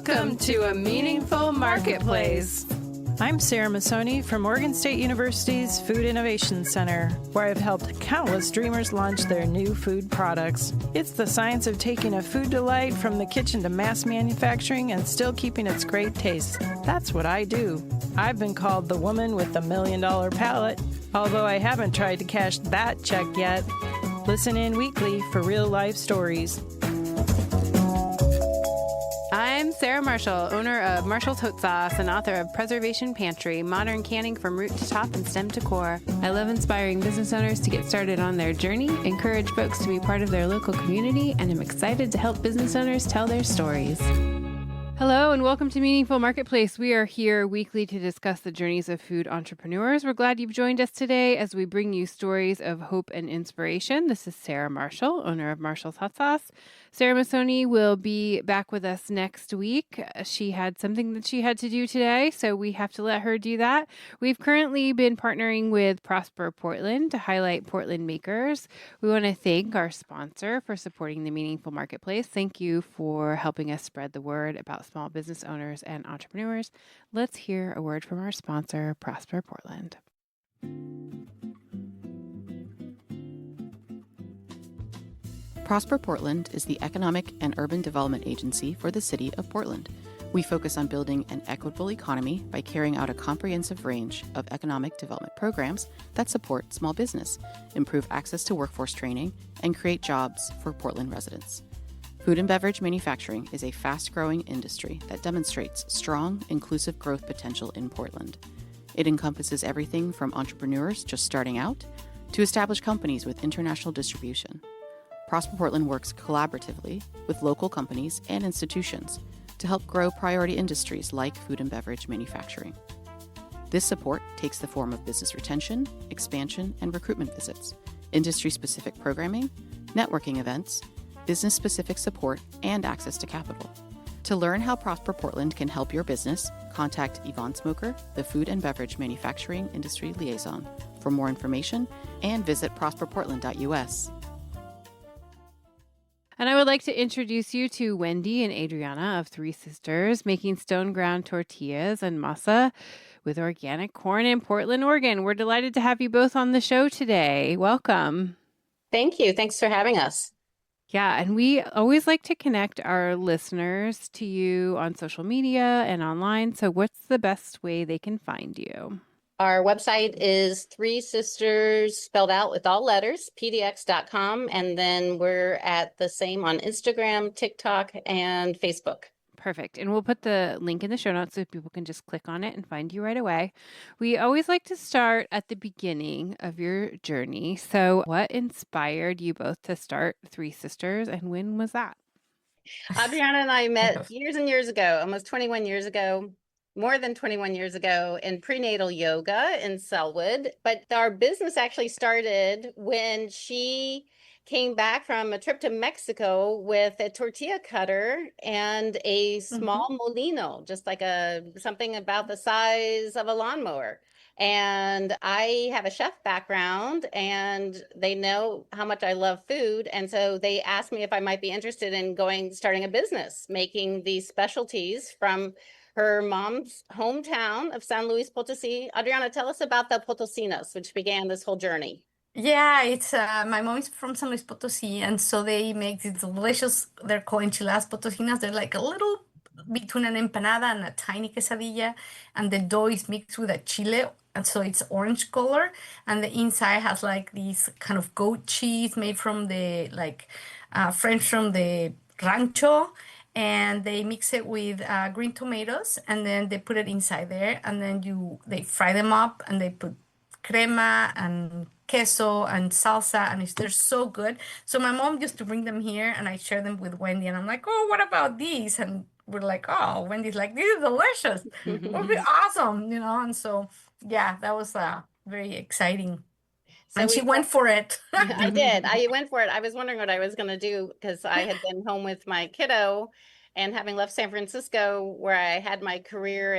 Welcome to A Meaningful Marketplace. I'm Sarah Masoni from Oregon State University's Food Innovation Center, where I've helped countless dreamers launch their new food products. It's the science of taking a food delight from the kitchen to mass manufacturing and still keeping its great taste. That's what I do. I've been called the woman with the $1 million palate, although I haven't tried to cash that check yet. Listen in weekly for real-life stories. I'm Sarah Marshall, owner of Marshall's Haute Sauce and author of Preservation Pantry, modern canning from root to top and stem to core. I love inspiring business owners to get started on their journey, encourage folks to be part of their local community, and I'm excited to help business owners tell their stories. Hello and welcome to Meaningful Marketplace. We are here weekly to discuss the journeys of food entrepreneurs. We're glad you've joined us today as we bring you stories of hope and inspiration. This is Sarah Marshall, owner of Marshall's Hot Sauce. Sarah Masoni will be back with us next week. She had something that she had to do today, so we have to let her do that. We've currently been partnering with Prosper Portland to highlight Portland makers. We want to thank our sponsor for supporting the Meaningful Marketplace. Thank you for helping us spread the word about small business owners and entrepreneurs. Let's hear a word from our sponsor, Prosper Portland. Prosper Portland is the economic and urban development agency for the city of Portland. We focus on building an equitable economy by carrying out a comprehensive range of economic development programs that support small business, improve access to workforce training, and create jobs for Portland residents. Food and beverage manufacturing is a fast-growing industry that demonstrates strong, inclusive growth potential in Portland. It encompasses everything from entrepreneurs just starting out to established companies with international distribution. Prosper Portland works collaboratively with local companies and institutions to help grow priority industries like food and beverage manufacturing. This support takes the form of business retention, expansion, and recruitment visits, industry-specific programming, networking events, business-specific support, and access to capital. To learn how Prosper Portland can help your business, contact Yvonne Smoker, the Food and Beverage Manufacturing Industry Liaison, for more information, and visit prosperportland.us. And I would like to introduce you to Wendy and Adriana of Three Sisters, making stone ground tortillas and masa with organic corn in Portland, Oregon. We're delighted to have you both on the show today. Welcome. Thank you. Thanks for having us. Yeah, and we always like to connect our listeners to you on social media and online. So what's the best way they can find you? Our website is Three Sisters, spelled out with all letters, pdx.com. And then we're at the same on Instagram, TikTok, and Facebook. Perfect. And we'll put the link in the show notes so people can just click on it and find you right away. We always like to start at the beginning of your journey. So what inspired you both to start Three Sisters, and when was that? Adriana and I met years and years ago, almost 21 years ago, more than 21 years ago, in prenatal yoga in Selwood. But our business actually started when she came back from a trip to Mexico with a tortilla cutter and a small molino, just like something about the size of a lawnmower. And I have a chef background, and they know how much I love food. And so they asked me if I might be interested in starting a business, making these specialties from her mom's hometown of San Luis Potosí. Adriana, tell us about the Potosinos, which began this whole journey. Yeah, it's my mom is from San Luis Potosí, and so they make these delicious, they're called enchiladas potosinas. They're like a little between an empanada and a tiny quesadilla, and the dough is mixed with a chile, and so it's orange color, and the inside has like these kind of goat cheese made from the French from the rancho, and they mix it with green tomatoes, and then they put it inside there, and then they fry them up, and they put crema and queso and salsa, and they're so good. So my mom used to bring them here, and I share them with Wendy, and I'm like, oh, what about these? And we're like, oh, Wendy's like, these are delicious. It would be awesome, And so, yeah, that was very exciting. And she went for it. I did. I went for it. I was wondering what I was going to do because I had been home with my kiddo, and having left San Francisco, where I had my career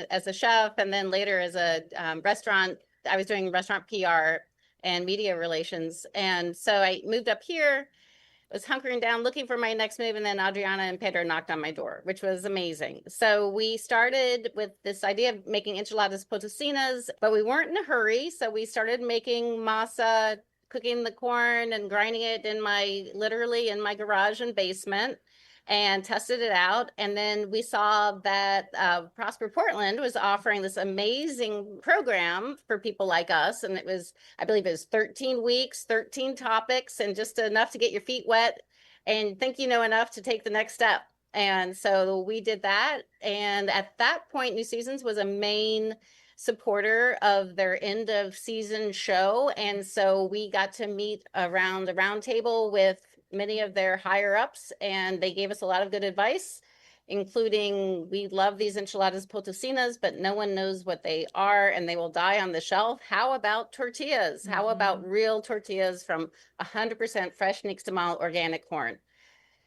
as a chef, and then later as a restaurant, I was doing restaurant PR and media relations. And so I moved up here was hunkering down, looking for my next move. And then Adriana and Pedro knocked on my door, which was amazing. So we started with this idea of making enchiladas potosinas, but we weren't in a hurry. So we started making masa, cooking the corn and grinding it literally in my garage and basement, and tested it out. And then we saw that Prosper Portland was offering this amazing program for people like us. And I believe it was 13 weeks, 13 topics, and just enough to get your feet wet and think you know enough to take the next step. And so we did that. And at that point, New Seasons was a main supporter of their end of season show. And so we got to meet around a round table with many of their higher ups, and they gave us a lot of good advice, including, we love these enchiladas potosinas, but no one knows what they are and they will die on the shelf. How about tortillas? How about real tortillas from 100% fresh Nixtamal organic corn?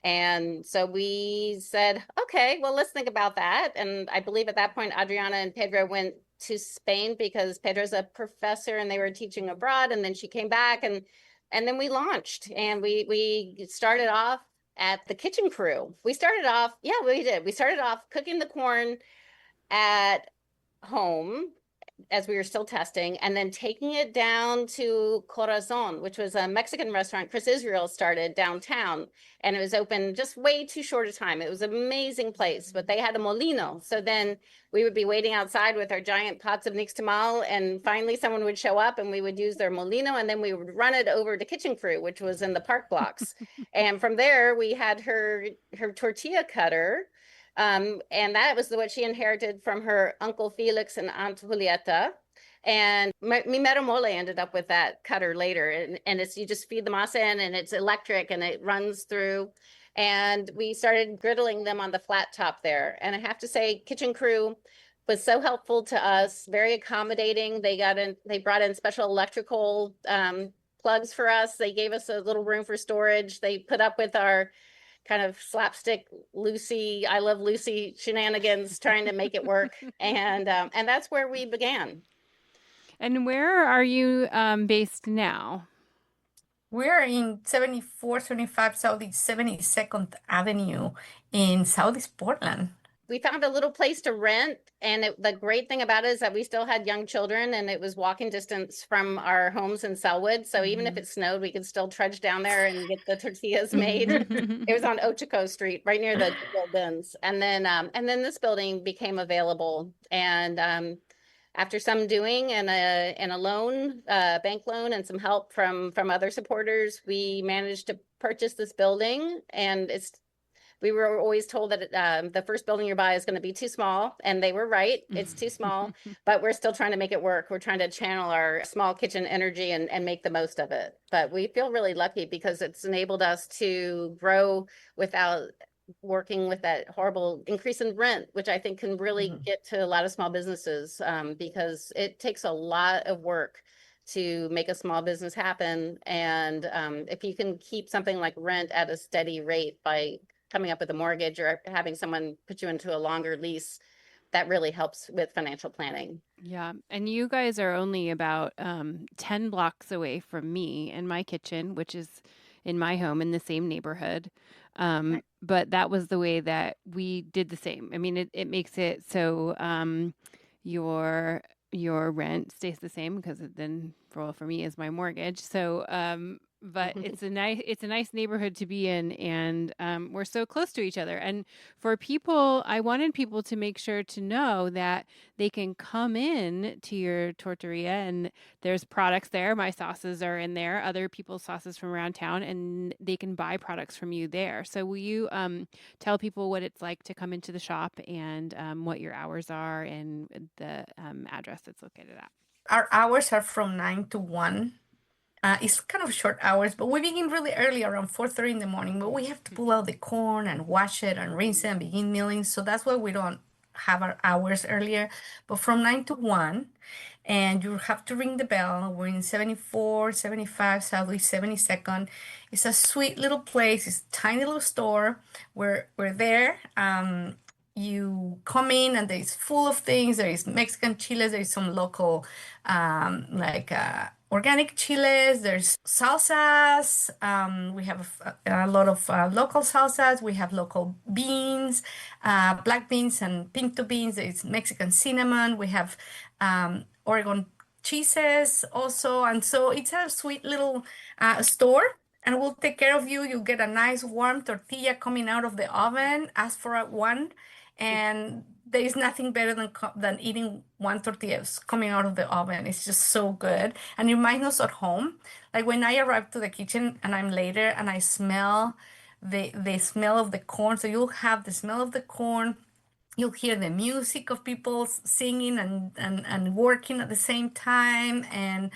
And so we said, okay, well, let's think about that. And I believe at that point, Adriana and Pedro went to Spain because Pedro's a professor and they were teaching abroad. And then she came back, and then we launched, and we started off at the kitchen crew. We started off cooking the corn at home as we were still testing, and then taking it down to Corazon, which was a Mexican restaurant Chris Israel started downtown, and it was open just way too short a time. It was an amazing place, but they had a molino. So then we would be waiting outside with our giant pots of Nixtamal, and finally someone would show up and we would use their molino, and then we would run it over to Kitchen Crew, which was in the park blocks. And from there, we had her tortilla cutter. And that was what she inherited from her Uncle Felix and Aunt Julieta. And mi mero mole ended up with that cutter later. And you just feed the masa in, and it's electric and it runs through. And we started griddling them on the flat top there. And I have to say, Kitchen Crew was so helpful to us, very accommodating. They brought in special electrical plugs for us. They gave us a little room for storage. They put up with our kind of slapstick Lucy, I Love Lucy shenanigans, trying to make it work. And that's where we began. And where are you based now? We're in 7475 Southeast 72nd Avenue in Southeast Portland. We found a little place to rent, and the great thing about it is that we still had young children, and it was walking distance from our homes in Selwood. So even if it snowed, we could still trudge down there and get the tortillas made. It was on Ochico Street, right near the bins. And then this building became available. And after some doing and a loan, bank loan, and some help from other supporters, we managed to purchase this building. And we were always told that the first building you buy is going to be too small, and they were right. It's too small, but we're still trying to make it work. We're trying to channel our small kitchen energy and make the most of it. But we feel really lucky because it's enabled us to grow without working with that horrible increase in rent, which I think can really get to a lot of small businesses, because it takes a lot of work to make a small business happen. And if you can keep something like rent at a steady rate by coming up with a mortgage or having someone put you into a longer lease, that really helps with financial planning. Yeah. And you guys are only about 10 blocks away from me and my kitchen, which is in my home in the same neighborhood. Right. But that was the way that we did the same. I mean, it makes it so your rent stays the same, because it then for me is my mortgage. So but it's a nice neighborhood to be in, and we're so close to each other. And for people, I wanted people to make sure to know that they can come in to your tortilleria, and there's products there. My sauces are in there, other people's sauces from around town, and they can buy products from you there. So will you tell people what it's like to come into the shop, and what your hours are, and the address it's located at? Our hours are from 9 to 1. It's kind of short hours, but we begin really early, around 4:30 in the morning. But we have to pull out the corn and wash it and rinse it and begin milling. So that's why we don't have our hours earlier. But from 9 to 1, and you have to ring the bell. We're in 7475 Southeast 72nd. It's a sweet little place. It's a tiny little store. We're there. You come in and it's full of things. There is Mexican chiles. There is some local organic chiles, there's salsas. We have a lot of local salsas. We have local beans, black beans and pinto beans. It's Mexican cinnamon. We have Oregon cheeses also. And so it's a sweet little store. And we'll take care of you. You get a nice warm tortilla coming out of the oven. Ask for one. And there is nothing better than eating one tortilla coming out of the oven. It's just so good. And it reminds us at home. Like when I arrive to the kitchen and I'm later and I smell the smell of the corn. So you'll have the smell of the corn. You'll hear the music of people singing and working at the same time. And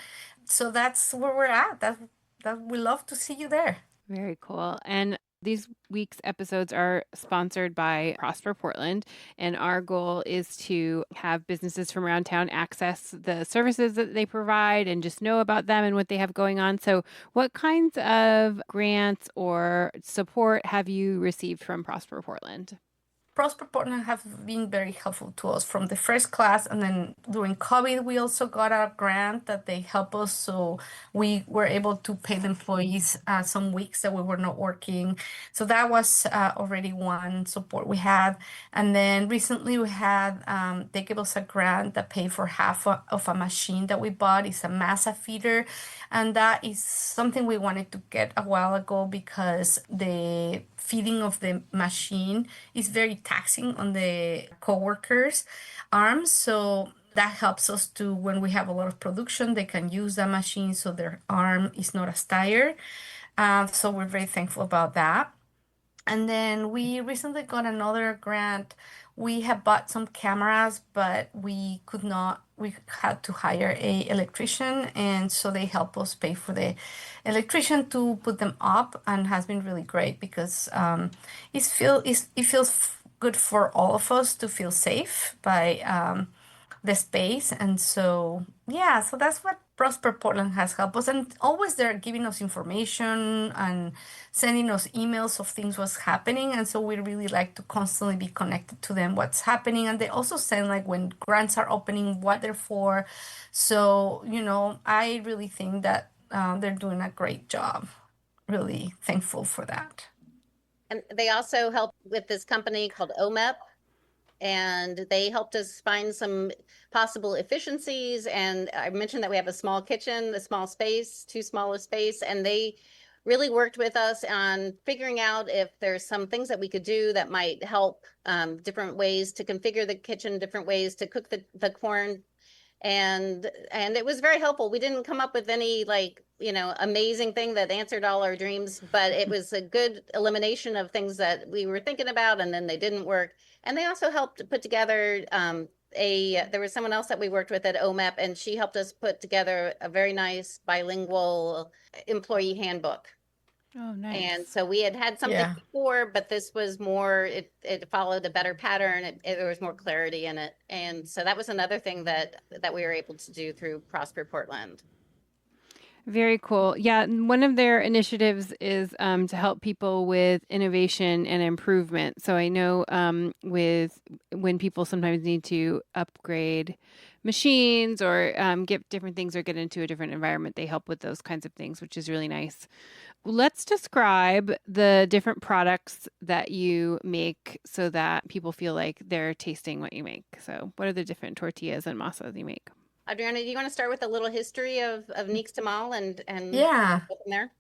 so that's where we're at. That we love to see you there. Very cool. And these week's episodes are sponsored by Prosper Portland, and our goal is to have businesses from around town access the services that they provide and just know about them and what they have going on. So what kinds of grants or support have you received from Prosper Portland? Prosper Portland have been very helpful to us from the first class, and then during COVID, we also got a grant that they help us, so we were able to pay the employees some weeks that we were not working. So that was already one support we had. And then recently we had, they gave us a grant that paid for half of a machine that we bought. It's a masa feeder, and that is something we wanted to get a while ago because the feeding of the machine is very taxing on the coworkers' arms. So that helps us to, when we have a lot of production, they can use that machine so their arm is not as tired. So we're very thankful about that. And then we recently got another grant. We have bought some cameras, but we had to hire a electrician, and so they help us pay for the electrician to put them up, and has been really great because it feels good for all of us to feel safe by the space. And so yeah, so that's what Prosper Portland has helped us, and always they're giving us information and sending us emails of things what's happening. And so we really like to constantly be connected to them, what's happening. And they also send like when grants are opening, what they're for. So, I really think that they're doing a great job. Really thankful for that. And they also help with this company called OMEP, and they helped us find some possible efficiencies. And I mentioned that we have a small kitchen, a small space, too small a space, and they really worked with us on figuring out if there's some things that we could do that might help, different ways to configure the kitchen, different ways to cook the corn. And it was very helpful. We didn't come up with any amazing thing that answered all our dreams, but it was a good elimination of things that we were thinking about and then they didn't work. And they also helped put together there was someone else that we worked with at OMEP, and she helped us put together a very nice bilingual employee handbook. Oh, nice. And so we had something before, but this was more, it followed a better pattern. There was more clarity in it. And so that was another thing that we were able to do through Prosper Portland. Very cool. Yeah, one of their initiatives is to help people with innovation and improvement. So I know with when people sometimes need to upgrade machines or get different things or get into a different environment, they help with those kinds of things, which is really nice. Let's describe the different products that you make so that people feel like they're tasting what you make. So what are the different tortillas and masas you make? Adriana, do you want to start with a little history of Nixtamal and Yeah. go from there?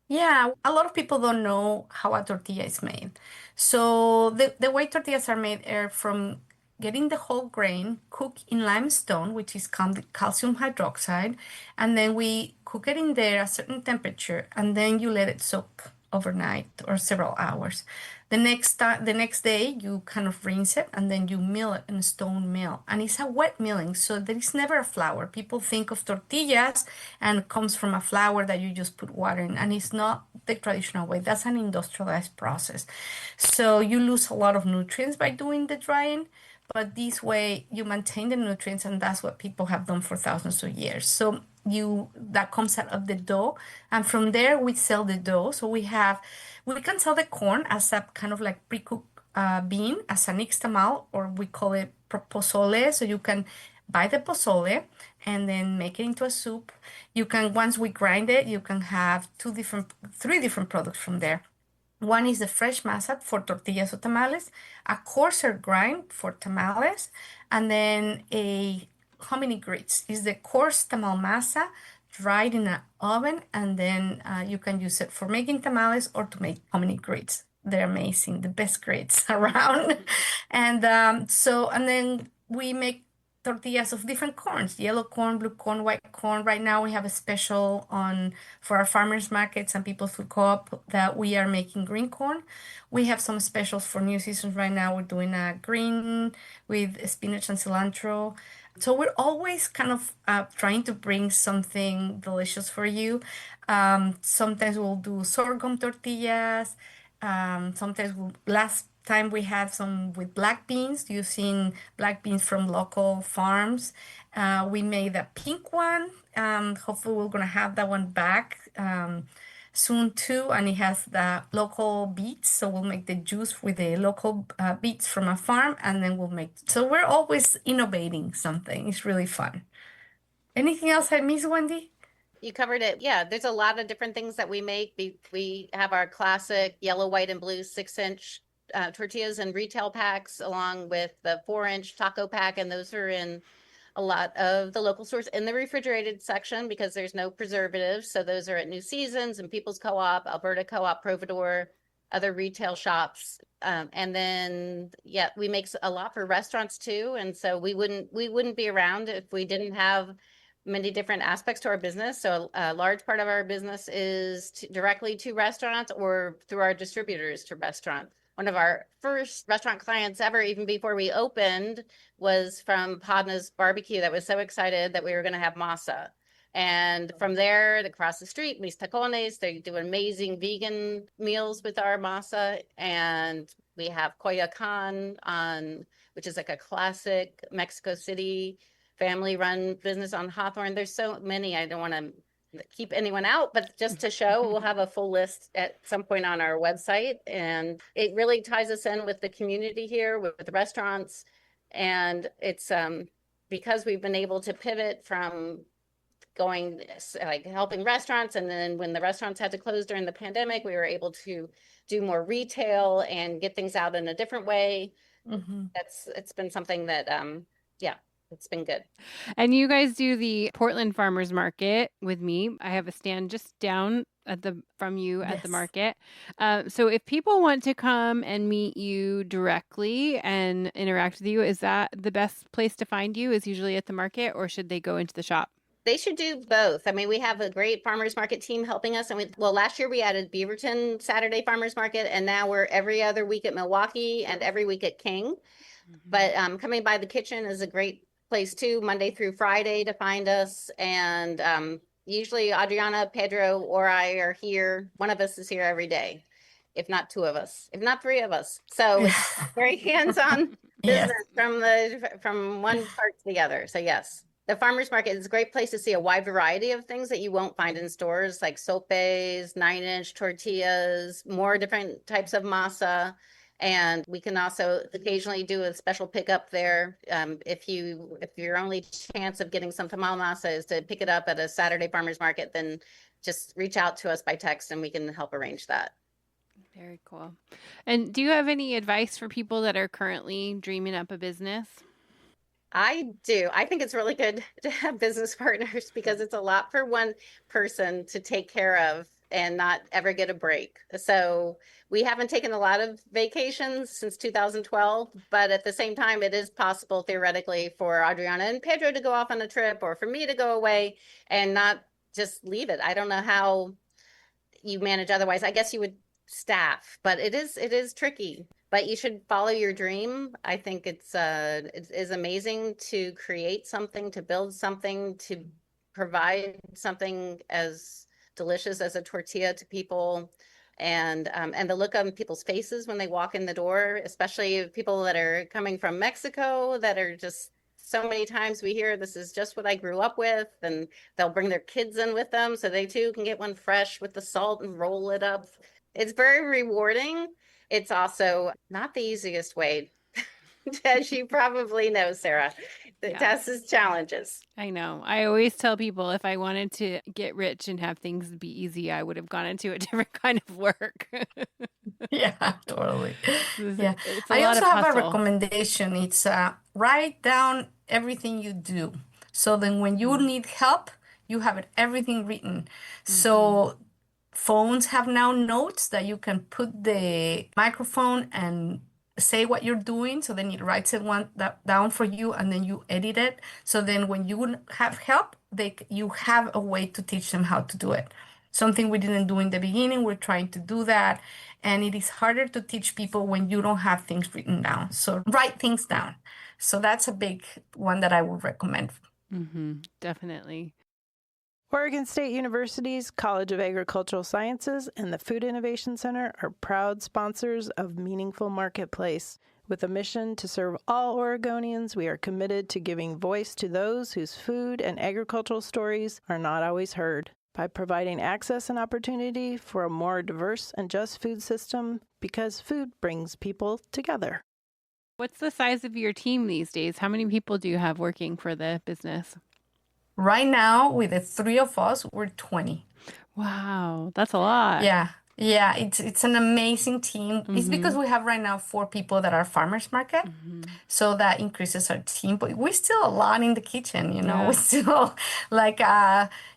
Yeah, a lot of people don't know how a tortilla is made. So the way tortillas are made are from getting the whole grain, cooked in limestone, which is calcium hydroxide, and then we cook it in there a certain temperature, and then you let it soak overnight or several hours. The next day, you kind of rinse it and then you mill it in a stone mill. And it's a wet milling, so there is never a flour. People think of tortillas and it comes from a flour that you just put water in, and it's not the traditional way. That's an industrialized process. So you lose a lot of nutrients by doing the drying, but this way you maintain the nutrients, and that's what people have done for thousands of years. So that comes out of the dough, and from there we sell the dough. So we can sell the corn as a kind of like pre-cooked bean as a nixtamal, or we call it pozole. So you can buy the pozole and then make it into a soup. You can, once we grind it, you can have three different products from there. One is the fresh masa for tortillas or tamales, a coarser grind for tamales, and then a hominy grits is the coarse tamal masa dried in an oven, and then you can use it for making tamales or to make hominy grits. They're amazing, the best grits around. And then we make tortillas of different corns, yellow corn, blue corn, white corn. Right now we have a special on for our farmers markets and people food co-op that we are making green corn. We have some specials for new seasons right now. We're doing a green with spinach and cilantro. So we're always kind of trying to bring something delicious for you. Sometimes we'll do sorghum tortillas. Last time we had some with black beans, using black beans from local farms. We made a pink one. Hopefully we're gonna have that one back soon too, and it has the local beets. So we'll make the juice with the local beets from a farm, and then we'll make. So we're always innovating something. It's really fun. Anything else I miss, Wendy? You covered it. Yeah, there's a lot of different things that we make. We have our classic yellow, white, and blue 6-inch tortillas and retail packs, along with the 4-inch taco pack, and those are in a lot of the local stores in the refrigerated section because there's no preservatives. So those are at New Seasons and People's Co-op, Alberta Co-op, Providor, other retail shops. And then, yeah, we make a lot for restaurants too. And so we wouldn't be around if we didn't have many different aspects to our business. So a large part of our business is directly to restaurants or through our distributors to restaurants. One of our first restaurant clients ever, even before we opened, was from Podna's Barbecue that was so excited that we were going to have masa. And from there, across the street, Mis Tacones, they do amazing vegan meals with our masa. And we have Coyoacan which is like a classic Mexico City family-run business on Hawthorne. There's so many. I don't want to keep anyone out, but just to show, we'll have a full list at some point on our website. And it really ties us in with the community here, with the restaurants. And it's because we've been able to pivot from going like helping restaurants, and then when the restaurants had to close during the pandemic, we were able to do more retail and get things out in a different way. It's been something that yeah, it's been good. And you guys do the Portland Farmers Market with me. I have a stand just down from you at the market. So if people want to come and meet you directly and interact with you, is that the best place to find you, is usually at the market, or should they go into the shop? They should do both. I mean, we have a great farmers market team helping us. And last year we added Beaverton Saturday Farmers Market, and now we're every other week at Milwaukee and every week at King. But coming by the kitchen is a great place too, Monday through Friday to find us. And usually Adriana, Pedro, or I are here. One of us is here every day, if not two of us, if not three of us. So it's very hands-on business from one part to the other. So yes. The farmers market is a great place to see a wide variety of things that you won't find in stores, like sopes, 9-inch tortillas, more different types of masa. And we can also occasionally do a special pickup there. If your only chance of getting some tamal masa is to pick it up at a Saturday farmers market, then just reach out to us by text and we can help arrange that. Very cool. And do you have any advice for people that are currently dreaming up a business? I do. I think it's really good to have business partners because it's a lot for one person to take care of and not ever get a break. So we haven't taken a lot of vacations since 2012, but at the same time, it is possible theoretically for Adriana and Pedro to go off on a trip, or for me to go away and not just leave it. I don't know how you manage otherwise. I guess you would staff, but it is tricky. But you should follow your dream. I think it is amazing to create something, to build something, to provide something as delicious as a tortilla to people, and the look on people's faces when they walk in the door, especially people that are coming from Mexico, that are just, so many times we hear this is just what I grew up with, and they'll bring their kids in with them so they too can get one fresh with the salt and roll it up. It's very rewarding. It's also not the easiest way As you probably know, Sarah, the Yeah. test is challenges. I know. I always tell people if I wanted to get rich and have things be easy, I would have gone into a different kind of work. Yeah, totally. It's Yeah. it's a I lot also of have a hustle. recommendation. It's write down everything you do. So then when you need help, you have everything written. Mm-hmm. So phones have now notes that you can put the microphone and say what you're doing. So then it writes down for you, and then you edit it. So then when you have help, you have a way to teach them how to do it. Something we didn't do in the beginning. We're trying to do that. And it is harder to teach people when you don't have things written down. So write things down. So that's a big one that I would recommend. Mm-hmm. Definitely. Oregon State University's College of Agricultural Sciences and the Food Innovation Center are proud sponsors of Meaningful Marketplace. With a mission to serve all Oregonians, we are committed to giving voice to those whose food and agricultural stories are not always heard. By providing access and opportunity for a more diverse and just food system, because food brings people together. What's the size of your team these days? How many people do you have working for the business? Right now, with the three of us, we're 20. Wow, that's a lot. Yeah. Yeah, it's an amazing team. It's because we have right now 4 people that are farmers market. So that increases our team. But we're still a lot in the kitchen, you know. Yeah. We're still like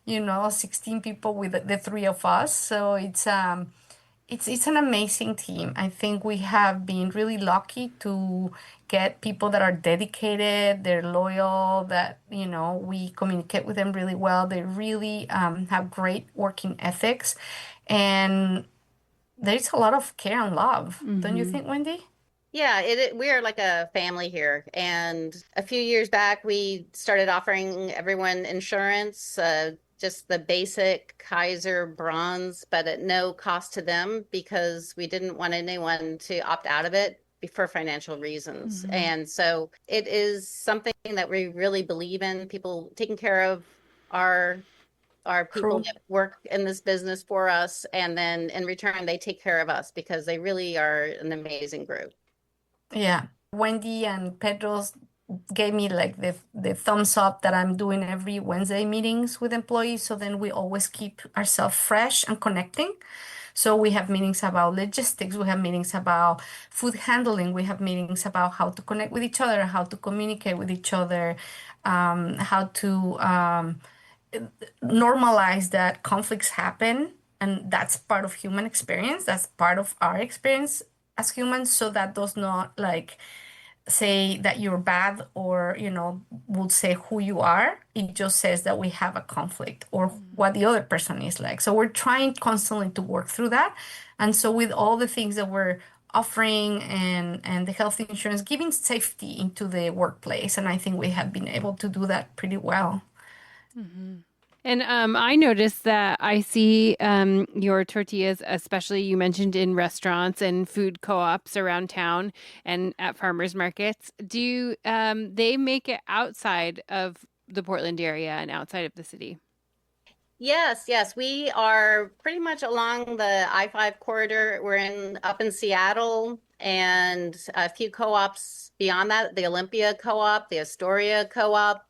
16 people with the three of us. So it's an amazing team. I think we have been really lucky to get people that are dedicated, they're loyal, that, we communicate with them really well. They really have great working ethics. And there's a lot of care and love. Don't you think, Wendy? Yeah, we are like a family here. And a few years back, we started offering everyone insurance, just the basic Kaiser bronze, but at no cost to them because we didn't want anyone to opt out of it for financial reasons. And so it is something that we really believe in, people taking care of our people True. that work in this business for us. And then in return, they take care of us because they really are an amazing group. Yeah. Wendy and Pedro's gave me like the thumbs up that I'm doing every Wednesday meetings with employees. So then we always keep ourselves fresh and connecting. So we have meetings about logistics, we have meetings about food handling, we have meetings about how to connect with each other, how to communicate with each other, how to normalize that conflicts happen. And that's part of human experience. That's part of our experience as humans. So that does not like say that you're bad or, would say who you are. It just says that we have a conflict or what the other person is like. So we're trying constantly to work through that. And so with all the things that we're offering and the health insurance, giving safety into the workplace. And I think we have been able to do that pretty well. And I noticed that I see your tortillas, especially you mentioned in restaurants and food co-ops around town and at farmers markets. Do they make it outside of the Portland area and outside of the city? Yes. We are pretty much along the I-5 corridor. We're up in Seattle and a few co-ops beyond that, the Olympia Co-op, the Astoria Co-op,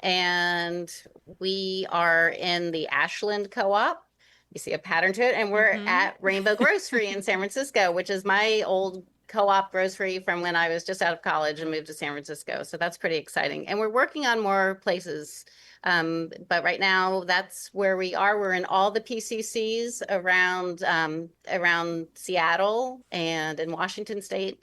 and we are in the Ashland Co-op. You see a pattern to it, and we're at Rainbow Grocery in San Francisco, which is my old co-op grocery from when I was just out of college and moved to San Francisco. So that's pretty exciting. And we're working on more places. But right now, that's where we are. We're in all the PCCs around Seattle and in Washington State.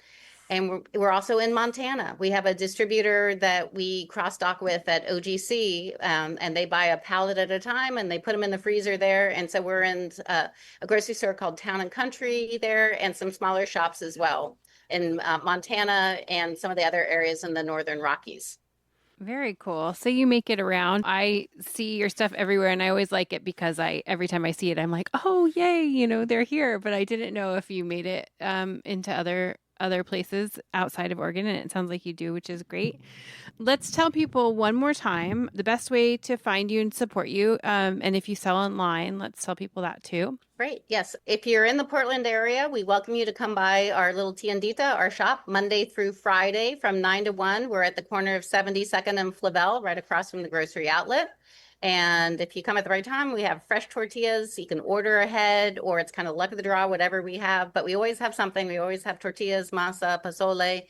And we're also in Montana. We have a distributor that we cross-dock with at OGC, and they buy a pallet at a time, and they put them in the freezer there. And so we're in a grocery store called Town and Country there, and some smaller shops as well in Montana and some of the other areas in the Northern Rockies. Very cool. So you make it around. I see your stuff everywhere, and I always like it because every time I see it, I'm like, oh, yay, they're here. But I didn't know if you made it into other places outside of Oregon, and it sounds like you do, which is great. Let's tell people one more time the best way to find you and support you. And if you sell online, let's tell people that too. Great. Yes. If you're in the Portland area, we welcome you to come by our little tiendita, our shop, Monday through Friday from 9 to 1. We're at the corner of 72nd and Flavel, right across from the grocery outlet. And if you come at the right time, we have fresh tortillas. You can order ahead, or it's kind of luck of the draw, whatever we have. But we always have something. We always have tortillas, masa, pozole,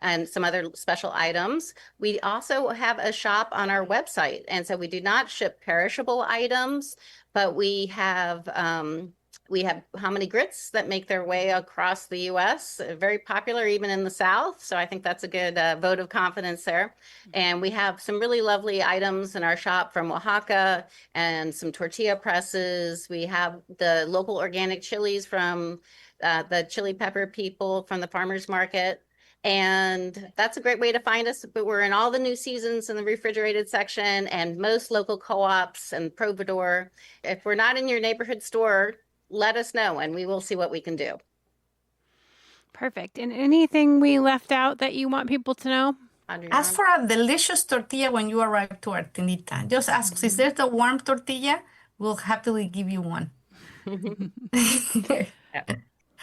and some other special items. We also have a shop on our website. And so we do not ship perishable items, but we have hominy grits that make their way across the U.S., very popular even in the South. So I think that's a good vote of confidence there. And we have some really lovely items in our shop from Oaxaca and some tortilla presses. We have the local organic chilies from the chili pepper people from the farmers market. And that's a great way to find us. But we're in all the new seasons in the refrigerated section and most local co-ops and Providor. If we're not in your neighborhood store, let us know and we will see what we can do. Perfect. And anything we left out that you want people to know? Adriana? Ask for a delicious tortilla when you arrive to our tiendita. Just ask, is there a warm tortilla? We'll happily give you one.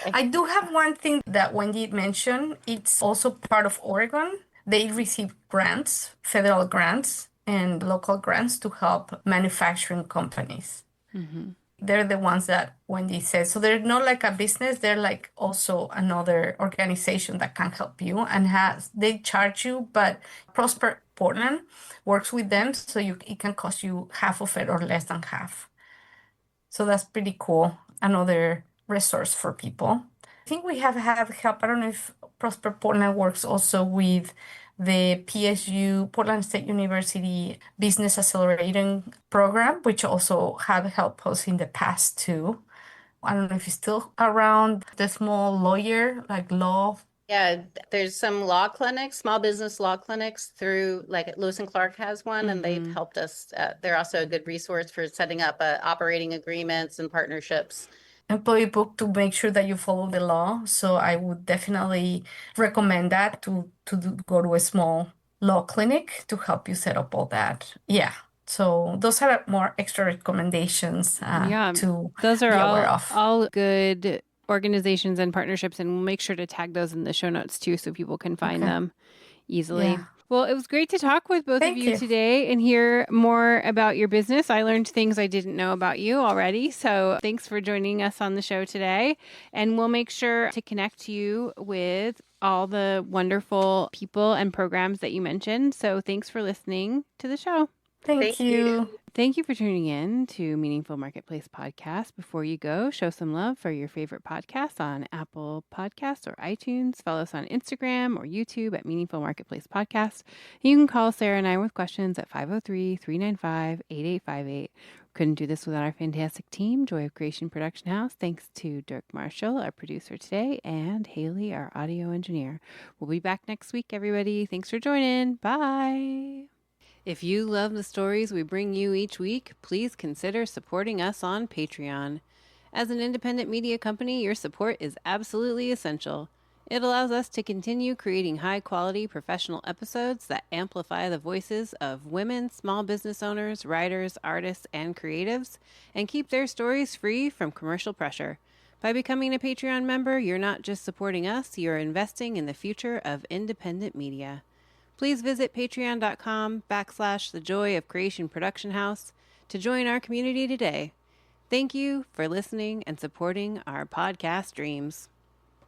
I do have one thing that Wendy mentioned. It's also part of Oregon. They receive grants, federal grants and local grants to help manufacturing companies. They're the ones that Wendy said. So they're not like a business. They're like also another organization that can help you and they charge you, but Prosper Portland works with them. So it can cost you half of it or less than half. So that's pretty cool. Another resource for people. I think we have had help. I don't know if Prosper Portland works also with the PSU, Portland State University Business Accelerating Program, which also have helped us in the past too. I don't know if it's still around, the small lawyer, like law. Yeah, there's some law clinics, small business law clinics through, like Lewis and Clark has one, and they've helped us. They're also a good resource for setting up operating agreements and partnerships. Employee book to make sure that you follow the law. So I would definitely recommend that to go to a small law clinic to help you set up all that. Yeah. So those are more extra recommendations to those are be aware of. all good organizations and partnerships, and we'll make sure to tag those in the show notes too so people can find them easily. Yeah. Well, it was great to talk with both Thank of you you. today and hear more about your business. I learned things I didn't know about you already. So thanks for joining us on the show today. And we'll make sure to connect you with all the wonderful people and programs that you mentioned. So thanks for listening to the show. Thank you. Thank you for tuning in to Meaningful Marketplace Podcast. Before you go, show some love for your favorite podcasts on Apple Podcasts or iTunes. Follow us on Instagram or YouTube at Meaningful Marketplace Podcast. You can call Sarah and I with questions at 503-395-8858. Couldn't do this without our fantastic team, Joy of Creation Production House. Thanks to Dirk Marshall, our producer today, and Haley, our audio engineer. We'll be back next week, everybody. Thanks for joining. Bye. If you love the stories we bring you each week, please consider supporting us on Patreon. As an independent media company, your support is absolutely essential. It allows us to continue creating high-quality professional episodes that amplify the voices of women, small business owners, writers, artists, and creatives, and keep their stories free from commercial pressure. By becoming a Patreon member, you're not just supporting us, you're investing in the future of independent media. Please visit patreon.com/The Joy of Creation Production House to join our community today. Thank you for listening and supporting our podcast dreams.